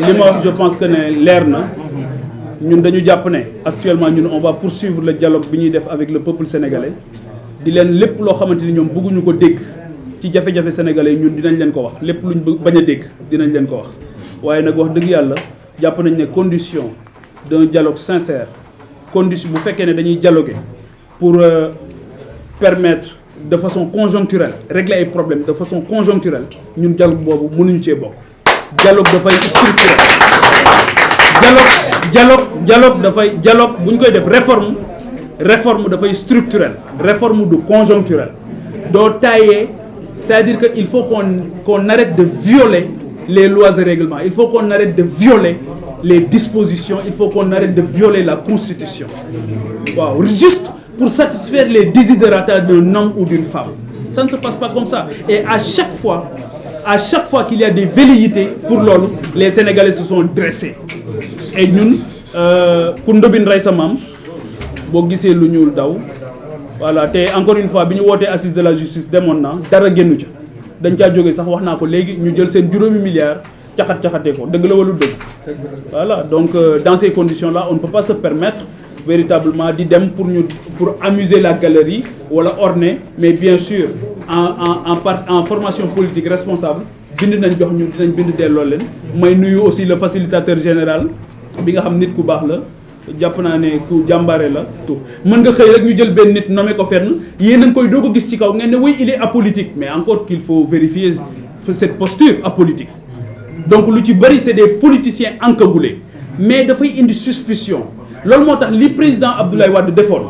li ma wax je pense que ne leer na ñun dañu jàpp ne actuellement ñun on va poursuivre le dialogue bi ñuy def avec le peuple sénégalais di leen lépp loo xamante ni ñoom bëgguñu ko dégg ci jafe-jafe sénégalais yi ñun dinañ leen ko wax lépp luñ bañ a dégg dinañ leen ko wax waaye nag wax dëgg yàlla jàpp nañ ne condition d'un dialogue sincère condition bu fekkee ne dañuy dialoguer pour permettre de façon conjoncturelle régler ay problèmes de façon conjoncturelle ñun dialogue boobu mënuñu cee bokk dialogue dafay structurel dialogue bu ñu koy def réforme dafay structurel réforme du conjoncturel doo tailler c'est-à-dire que il faut qu'on arrête de violer les lois et règlements il faut qu'on arrête de violer les dispositions il faut qu'on arrête de violer la constitution waaw juste pour satisfaire les desiderata d'un homme ou d'une femme ça ne se passe pas comme ça et à chaque fois qu'il y a des velléités pour loolu les Sénégalais se sont dressés et ñun ku ndobin rey sa maam boo gisee lu ñuul daw voilà te encore une fois bi ñu wootee assise de la justice demoon na dara génnu ca dañ caa jógee sax wax naa ko léegi ñu jël seen juróomi milliards caxatee ko dëgg la wala dëgg voilà donc dans ces conditions là on ne peut pas se permettre véritablement di dem pour amuser la galerie wala orner mais bien sûr en formation politique responsable bind nañ jox ñu dinañ bind delloo leen may nuyu aussi le facilitateur général bi nga xam nit ku baax la jàpp naa ne ku jàmbaare la tout mën nga xëy rek ñu jël benn nit nommé ko fenn yéen a ngi koy doog a gis ci kaw ngeen ne oui il est apolitique mais encore qu'il faut vérifier cette posture apolitique donc lu ci bëri c'est des politiciens encagoulés mais dafay indi suspicion loolu moo tax li président Abdoulaye Wade defoon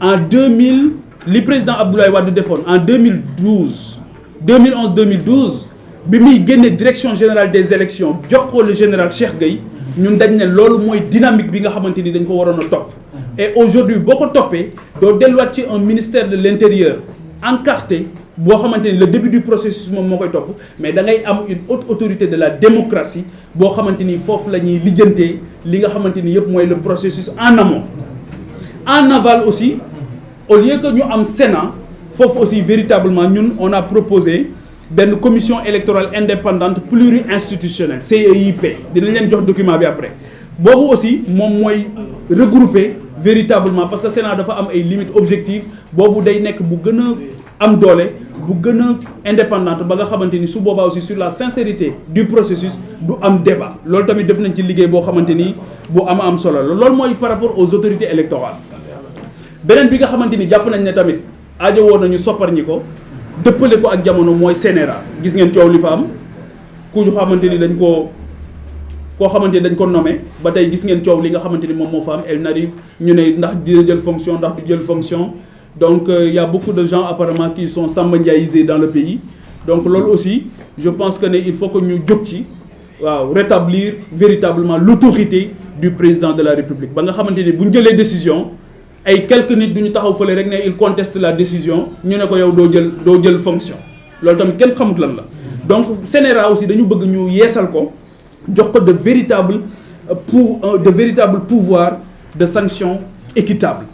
en 2011 bi muy génne direction générale des élections jox ko le général Cheikh Gueye ñun dañ ne loolu mooy dynamique bi nga xamante ni dañ ko waroon a topp et aujourd'hui boo ko toppee doo delluwaat ci un ministère de l'intérieur encarté boo xamante ni le début du processus moom moo koy topp mais da ngay am une haute autorité de la démocratie boo xamante ni foofu la ñuy lijjantee li nga xamante ni yëpp mooy le processus en amont en aval aussi au lieu que ñu am Sénat foofu aussi véritablement ñun on a proposé benn commission électorale indépendante pluri-institutionnelle CEIP dinañ leen jox document bi après boobu aussi moom mooy regrouper véritablement parce que Sénat dafa am ay limites objectives boobu day nekk bu gën a am doole bu gën a indépendante ba nga xamante ni su boobaa aussi sur la sincérité du processus du am débat loolu tamit def nañ ci liggéey boo xamante ni bu am solo la loolu mooy par rapport aux autorités électorales beneen bi nga xamante ni jàpp nañ ne tamit aajo woon nañu soppar ñi ko dëppale ko ak jamono mooy CNRA gis ngeen coow li fa am ku ñu xamante ni koo xamante ni dañ ko nommé ba tey gis ngeen coow li nga xamante ni moom moo fa am elle n'arrive ñu ne ndax dina jël fonction ndax du jël fonction donc y a beaucoup de gens apparemment qui sont samba-ndiaïsés dans le pays donc loolu aussi je pense que ne il faut que ñu jóg ci waaw rétablir véritablement l'autorité du président de la République ba nga xamante ni bu ñu jëlee décision ay quelques nit du ñu taxaw fële rek ne il conteste la décision ñu ne ko yow doo jël fonction loolu tamit kenn xamut lan la donc CNRA aussi dañu bëgg ñu yeesal ko jox ko de véritable pouvoir de sanction équitable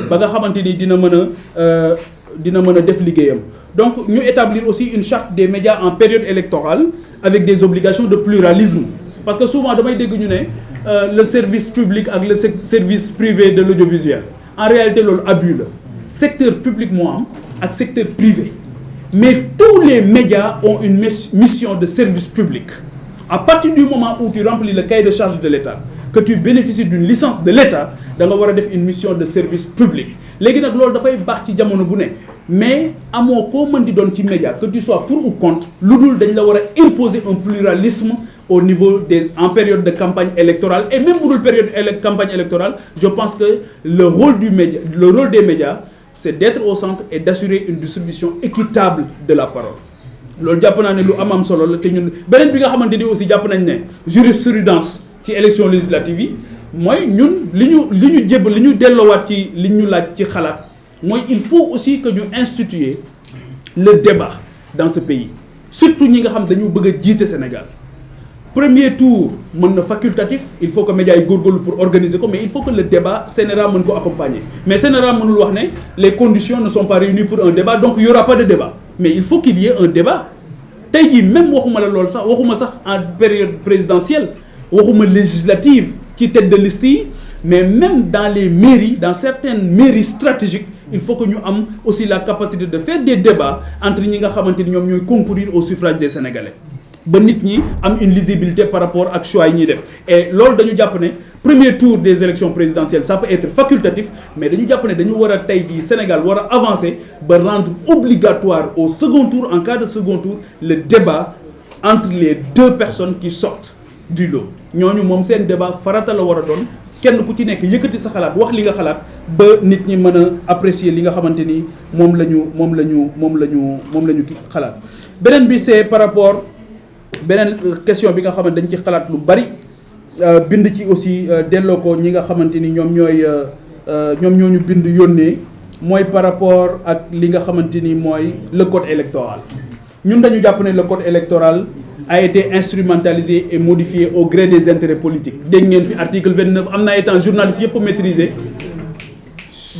ba nga xamante ni dina mën a def liggéeyam donc ñu établir aussi une charte des médias en période électorale avec des obligations de pluralisme parce que souvent damay dégg ñu ne le service public ak le service privé de l'audiovisuel en réalité loolu abus la secteur public moo am ak secteur privé mais tous les médias ont une mission de service public à partir du moment où tu remplis le cahier de charge de l'État que tu bénéficies d'une licence de l'État da nga war a def une mission de service public léegi nag loolu dafay baax ci jamono bu ne mais amoo koo mën di doon ci média que tu sois pour ou contre lu dul dañ la war a imposer un pluralisme au niveau en période de campagne électorale et même bu dul période campagne électorale je pense que le rôle des médias c'est d'être au centre et d'assurer une distribution équitable de la parole loolu jàpp naa ne lu am solo la te ñun beneen bi nga xamante ni aussi jàpp nañ ne jurisprudence ci élection législative yi mooy ñun li ñu delloowaat ci li ñu laaj ci xalaat mooy il faut aussi que ñu instituer le débat dans ce pays surtout ñi nga xam dañu bëgg a jiite Sénégal premier tour mën na facultatif il faut que médias yi góorgóorlu pour organiser ko mais il faut que le débat CNRA mën ko accompagner mais CNRA mënul wax ne les conditions ne sont pas réunies pour un débat donc il y aura pas de débat mais il faut qu'il y ait un débat tey jii même waxuma la loolu sax waxuma sax en période présidentielle waxuma législative ci tête de liste yi mais même dans les mairies dans certaines mairies stratégiques il faut que ñu am aussi la capacité de faire des débats entre ñi nga xamante ni ñoom ñooy concourir au suffrage des Sénégalais ba nit ñi am une lisibilité par rapport ak choix yi ñuy def et loolu dañu jàpp ne premier tour des élections présidentielles ça peut être facultatif mais dañu jàpp ne dañu war a tey jii Sénégal war a avancer ba rendre obligatoire au second tour en cas de second tour le débat entre les deux personnes qui sortent du lot ñooñu moom seen débat farata la war a doon kenn ku ci nekk yëkkati sa xalaat wax li nga xalaat ba nit ñi mën a apprécier li nga xamante ni moom la ñu ki xalaat beneen bi c'est par rapport beneen question bi nga xamante dañ ci xalaat lu bari bind ci aussi delloo ko ñi nga xamante ni ñoom ñoo ñu bind yónnee mooy par rapport ak li nga xamante ni mooy le code électoral ñun dañu jàpp ne le code électoral a été instrumentalisé et modifié au gré des intérêts politiques dégg ngeen fi article 29 am na ay temps journalistes yëpp a maîtriser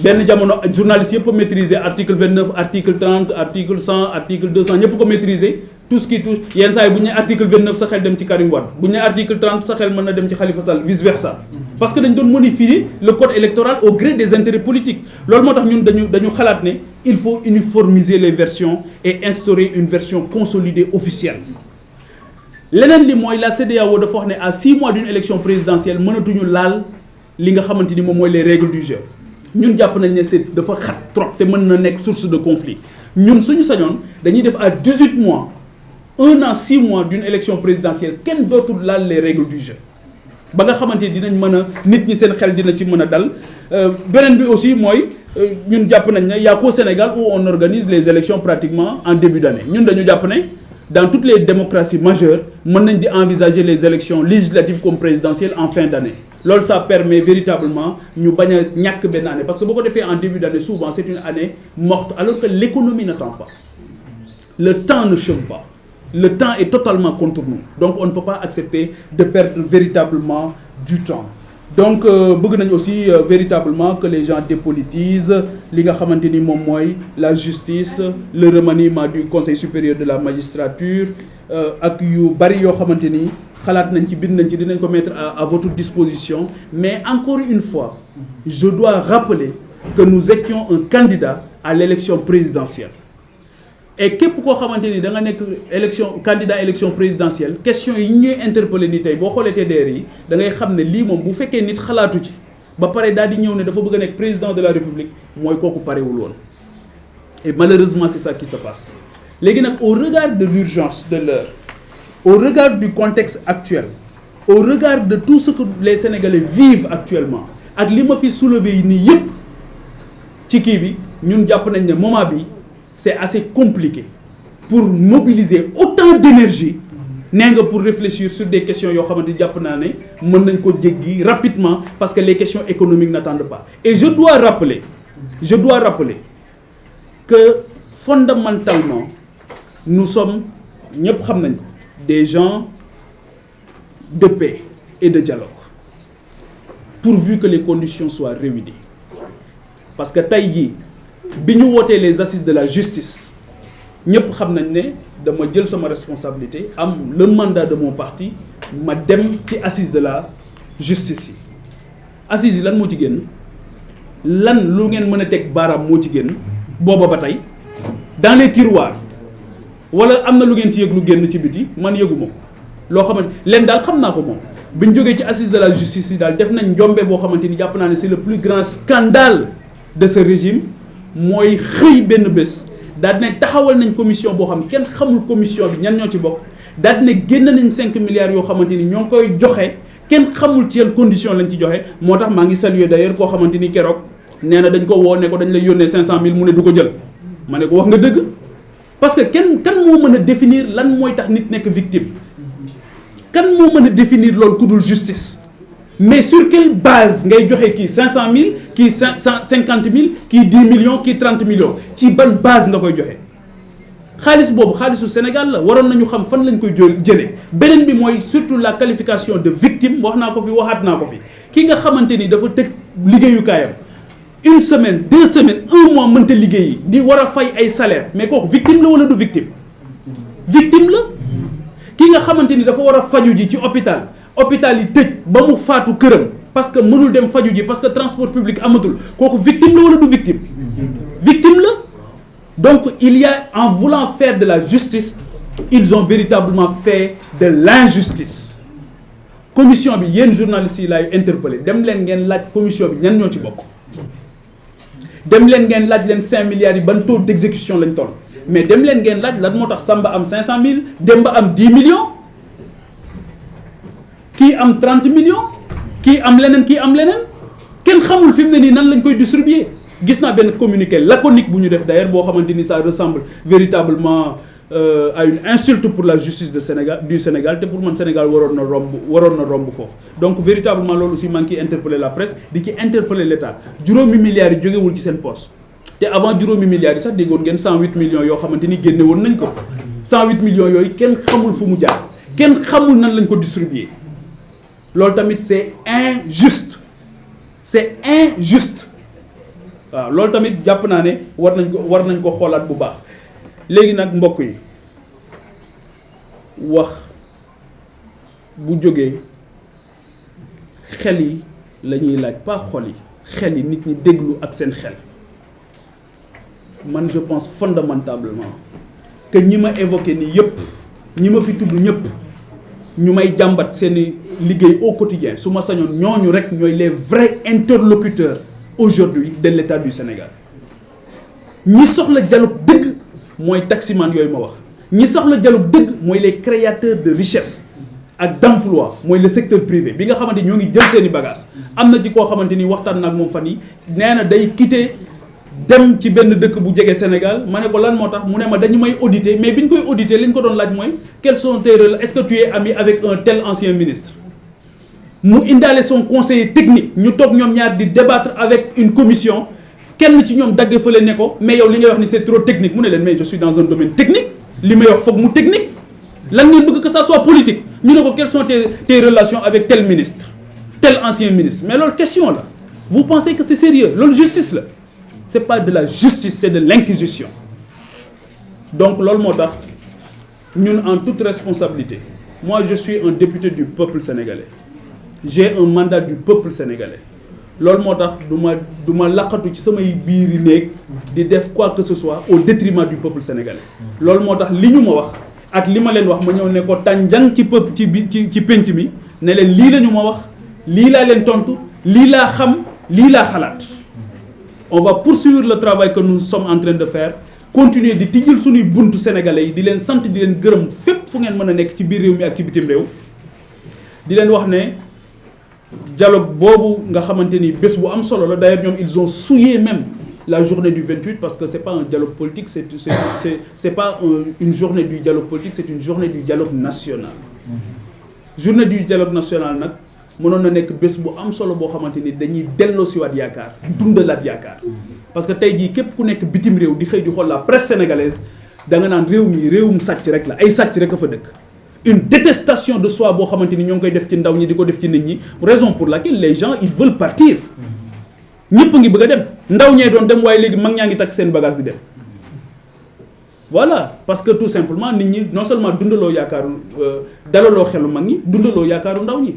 benn jamono journalistes yëpp a maîtriser article 29 article 30 article 100 article 200 ñëpp ko maîtriser tout ce qui touche yenn saa yi bu ñu nee article 29 sa xel dem ci Karim Wade bu ñu nee article 30 sa xel mën na dem ci Khalifa Sall vice versa parce que dañ doon modifier le code électoral au gré des intérêts politiques loolu moo tax ñun dañu xalaat ne il faut uniformiser les versions et instaurer une version consolidée officielle leneen li mooy la CEDEAO dafa wax ne à 6 mois d'une élection présidentielle mënatuñu laal li nga xamante ni moom mooy les règles du jeu ñun jàpp nañ ne c'est dafa xat trop te mën na nekk source de conflit ñun suñu sañoon dañuy def à 18 mois 1 an 6 mois d'une élection présidentielle kenn dootul laal les règles du jeu ba nga xamante ni dinañ mën a nit ñi seen xel dina ci mën a dal beneen bi aussi mooy ñun jàpp nañ ne y a qu'au Sénégal où on organise les élections pratiquement en début d'année ñun dañu jàpp ne dans toutes les démocraties majeures mën nañ di envisager les élections législatives comme présidentielles en fin d'année loolu ça permet véritablement ñu bañ a ñàkk benn année parce que boo ko defee en début d'année souvent c'est une année morte alors que l'économie n'attend pas le temps ne chôme pas le temps est totalement contre nous donc on ne peut pas accepter de perdre véritablement du temps donc bëgg nañ aussi véritablement que les gens dépolitisent li nga xamante ni moom mooy la justice le remaniement du conseil supérieur de la magistrature ak yu bari yoo xamante ni xalaat nañ ci bind nañ ci dinañ ko mettre à votre disposition mais encore une fois je dois rappeler que nous étions un candidat à l'élection présidentielle et képp koo xamante ni da nga nekk candidat élection présidentielle question yi ñuy interpeller ni tey boo xoolee TDR yi da ngay xam ne lii moom bu fekkee nit xalaatu ci ba pare daal di ñëw ne dafa bëgg a nekk président de la République mooy kooku parewul woon et malheureusement c'est ça qui se passe léegi nag au regard de l'urgence de l'heure au regard du contexte actuel au regard de tout ce que les Sénégalais vivent actuellement ak li ma fi soulever yi nii yëpp ci kii bi ñun jàpp nañ ne moment bi c'est assez compliqué pour mobiliser autant d'énergie nee nga pour réfléchir sur des questions yoo xamante ni jàpp naa ne mën nañ ko jéggi rapidement parce que les questions économiques n'attendent pas et je dois rappeler que fondamentalement nous sommes ñëpp xam nañ ko des gens de paix et de dialogue pourvu que les conditions soient réunies parce que tey jii bi ñu wootee les assises de la justice ñëpp xam nañ ne dama jël sama responsabilité am le mandat de mon parti ma dem ci assises de la justice yi assises yi lan moo ci génn lan lu ngeen mën a teg baaraam moo ci génn booba ba tey dans les tiroirs wala am na lu ngeen ci yëg lu génn ci biti man yëguma ko loo xamante leen daal xam naa ko moom bi ñu jógee ci assises de la justice yi daal def nañ njombe boo xamante ni jàpp naa ne c'est le plus grand scandale de ce régime mooy xëy benn bés daal ne taxawal nañ commission boo xam kenn xamul commission bi ñan ñoo ci bokk daal ne génn nañ 5 milliards yoo xamante ni ñoo ngi koy joxe kenn xamul ci yan condition lañ ci joxe moo tax maa ngi saluer d'ailleurs koo xamante ni keroog nee na dañ ko woo ne ko dañ lay yónnee 500000 mu ne du ko jël ma ne ko wax nga dëgg parce que kan moo mën a définir lan mooy tax nit nekk victime kan moo mën a définir loolu ku dul justice mais sur quelle base ngay joxe kii 500000 kii 150000 kii 10 millions kii 30 millions ci ban base nga koy joxe xaalis boobu xaalisu Sénégal la waroon nañu xam fan lañ koy jëlee beneen bi mooy surtout la qualification de victime wax naa ko fi waxaat naa ko fi ki nga xamante ni dafa tëj liggéeyukaayam 1 semaine 2 semaines 1 mois mënta liggéeyi di war a fay ay salaire mais kooku victime la wala du victime victime la. ki nga xamante ni dafa war a faju ji ci hôpital yi tëj ba mu faatu këram parce que mënul dem faju ji parce que transport public amatul kooku victime la wala du victime. victime la donc il y a en voulant faire de la justice ils ont véritablement fait de l'injustice. commission bi yéen journalistes yi laay interpellé dem leen ngeen laaj commission bi ñan ñoo ci bokk. dem leen ngeen laaj leen 5 milliards yi ban taux d'exécution lañ toll mais dem leen ngeen laaj lan moo tax Samba am 500 000 Demba am 10 millions kii am 30 millions kii am leneen kenn xamul fi mu ne nii nan lañ koy distribuer. gis naa benn communiqué laconique bu ñu def d'ailleurs boo xamante ni ça ressemble véritablement à une insulte pour la justice du Sénégal te pour man Sénégal waroon na romb foofu donc véritablement loolu aussi maa ngi ciy interpeller la presse di ci interpeller l'État juróomi milliards yi jógewul ci seen poste te avant juróomi milliards yi sax déggoon ngeen 108 millions yoo xamante ni génne woon nañ ko 108 millions yooyu kenn xamul fu mu jaar kenn xamul nan lañ ko distribuer loolu tamit c'est injuste waaw loolu tamit jàpp naa ne war nañ ko xoolaat bu baax léegi nag mbokk yi wax bu jógee xel yi la ñuy laaj pas xol yi xel yi nit ñi déglu ak seen xel man je pense fondamentalement que ñi ma évoqué nii yëpp ñi ma fi tudd ñëpp ñu may jàmbat seeni liggéey au quotidien su ma sañoon ñooñu rek ñooy les vrais interlocuteurs aujourd'hui de l'État du Sénégal ñi soxla dialogue dëgg mooy taximan yooyu ma wax ñi soxla dialogue dëgg mooy les créateurs de richesse ak d'emploi mooy le secteur privé bi nga xamante ni ñoo ngi jël seeni bagages am na ci koo xamante ni waxtaan nag moom fan yi nee na day quitter dem ci benn dëkk bu jege Sénégal ma ne ko lan moo tax mu ne ma dañu may auditer mais bi ñu koy auditer li ñu ko doon laaj mooy quels sont tes relations, est-ce que tu es ami avec un tel ancien ministre mu indaale son conseiller technique ñu toog ñoom ñaar di débattre avec une commission kenn ci ñoom dagg fële ne ko mais yow li ngay wax ni c'est trop technique mu ne leen mais je suis dans un domaine technique li may wax foog mu technique lan ngeen bëgg que ça soit politique ñu ne ko quelles sont tes relations avec tel ministre tel ancien ministre mais loolu question la vous pensez que c'est sérieux loolu justice la c'est pas de la justice c'est de l'inquisition donc loolu moo tax ñun en toute responsabilité moi je suis un député du peuple sénégalais j'ai un mandat du peuple sénégalais loolu moo tax du ma laqatu ci samay biiri néeg di def quoi que ce soit au détriment du peuple sénégalais loolu moo tax li ñu ma wax ak li ma leen wax ma ñëw ne ko tànjang ci peuple ci pénc mi ne leen lii la ñu ma wax lii laa leen tontu lii laa xam lii laa xalaat on va poursuivre le travail que nous sommes en train de faire continuer di tijjil suñuy buntu sénégalais yi di leen sant di leen gërëm fépp fu ngeen mën a nekk ci biir réew mi ak ci bitim réew di leen wax ne dialogue boobu nga xamante ni bés bu am solo la d'ailleurs ñoom ils ont souillé même la journée du 28 parce que c'est pas un dialogue politique c'est pas une journée du dialogue politique c'est une journée du dialogue national journée du dialogue national nag mënoon na nekk bés bu am solo boo xamante ni dañuy delloosiwaat yaakaar dundalaat yaakaar parce que tey jii képp ku nekk bitim réew di xëy di xool la presse sénégalaise da nga naan réew mi réewum sàcc rek la ay sàcc rek a fa dëkk une détestation de soi boo xamante ni ñoo ngi koy def ci ndaw ñi di ko def ci nit ñi raison pour laquelle les gens ils veulent partir ñëpp ngi bëgg a dem ndaw ñee doon dem waaye léegi mag ñaa ngi takk seen bagage di dem voilà parce que tout simplement nit ñi non seulement dundaloo yaakaaru dalaloo xelu mag ñi dundaloo yaakaaru ndaw ñi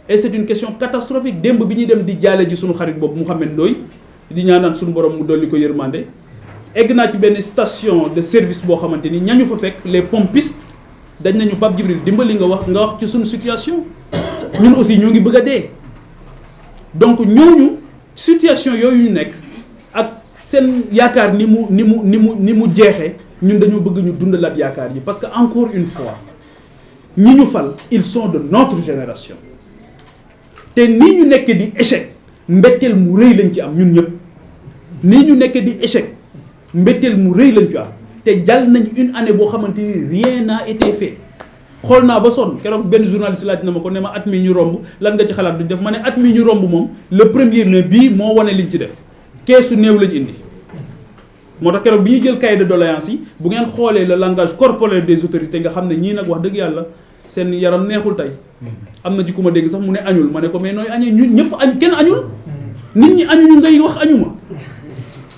et c'est une question catastrophique démb bi ñuy dem di jaale ji suñu xarit boobu Mouhamed Ndoye di ñaanaan suñu borom mu dolli ko yërmande egg naa ci benn station de service boo xamante ni ñañu fa fekk les pompistes dañ nañu Pape Djibril dimbali nga wax ci suñu situation ñun aussi ñoo ngi bëgg a dee donc ñooñu situation yooyu ñu nekk ak seen yaakaar ni mu jeexee ñun dañoo bëgg ñu dundalaat yaakaar yi parce que encore une fois ñi ñu fal ils sont de notre génération te nii ñu nekk di échec mbetteel mu rëy lañ ci am ñun ñëpp nii ñu nekk di échec mbetteel mu rëy lañ ci am te jàll nañ une année boo xamante ni rien n'a été fait xool naa ba sonn keroog benn journaliste laaj na ma ko ne ma at mi ñu romb lan nga ci xalaat duñ def ma ne at mi ñu romb moom le 1er mai bii moo wane liñ ci def keesu néew lañ indi moo tax keroog bi ñuy jël cahier de doléances yi bu ngeen xoolee le langage corporel des autorités nga xam ne ñii nag wax dëgg yàlla seen yaram neexul tey am na ci ku ma dégg sax mu ne añul ma ne ko mais nooy añee ñun ñëpp añ kenn añul nit ñi añuñu ngay wax añuma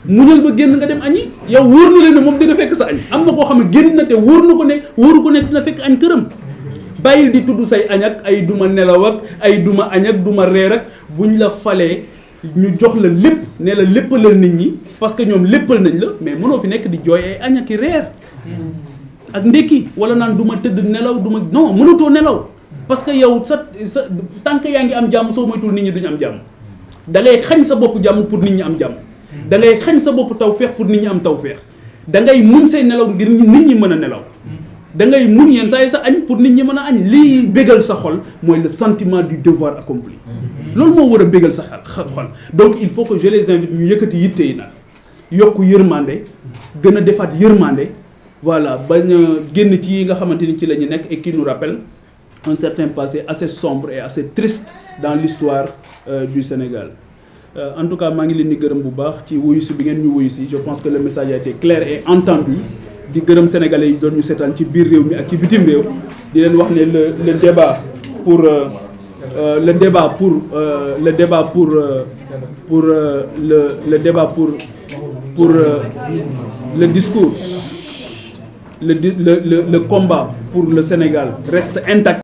muñal ba génn nga dem añi yow wóor na leen ne moom dina fekk sa añ am na koo xam ne génn na te wóor na ko ne wóoru ko ne dina fekk añ këram bàyyil di tudd say añ ak ay duma nelaw ak ay duma añ ak duma reer ak buñ la falee ñu jox la lépp ne la léppalal nit ñi parce que ñoom léppal nañ la mais mënoo fi nekk di jooy ay añ ak i reer ak ndékki wala naan du ma tëdd nelaw du ma non mënatoo nelaw parce que yow sa tant que yaa ngi am jàmm soo moytul nit ñi duñu am jàmm da ngay xañ sa bopp jàmm pour nit ñi am jàmm da ngay xañ sa bopp tawféex pour nit ñi am tawféex da ngay muñ say nelaw ngir nit ñi mën a nelaw da ngay muñ yenn saa yi sa añ pour nit ñi mën a añ lii bégal sa xol mooy le sentiment du devoir accompli loolu moo war a bégal sa xol donc il faut que je les invite ñu yëkkati yitte yi nag yokk yërmande gën a defaat yërmande voilà bañ a génn ci yi nga xamante ni ci la ñu nekk et qui nous rappelle un certain passé assez sombre et assez triste dans l'histoire du Sénégal en tout cas maa ngi leen di gërëm bu baax ci wuyu si bi ngeen ñu wuyu si je pense que le message a été clair et entendu di gërëm sénégalais yi doon ñu seetaan ci biir réew mi ak ci bitim réew di leen wax ne le débat pour le débat pour le discours le combat pour le Sénégal reste intact.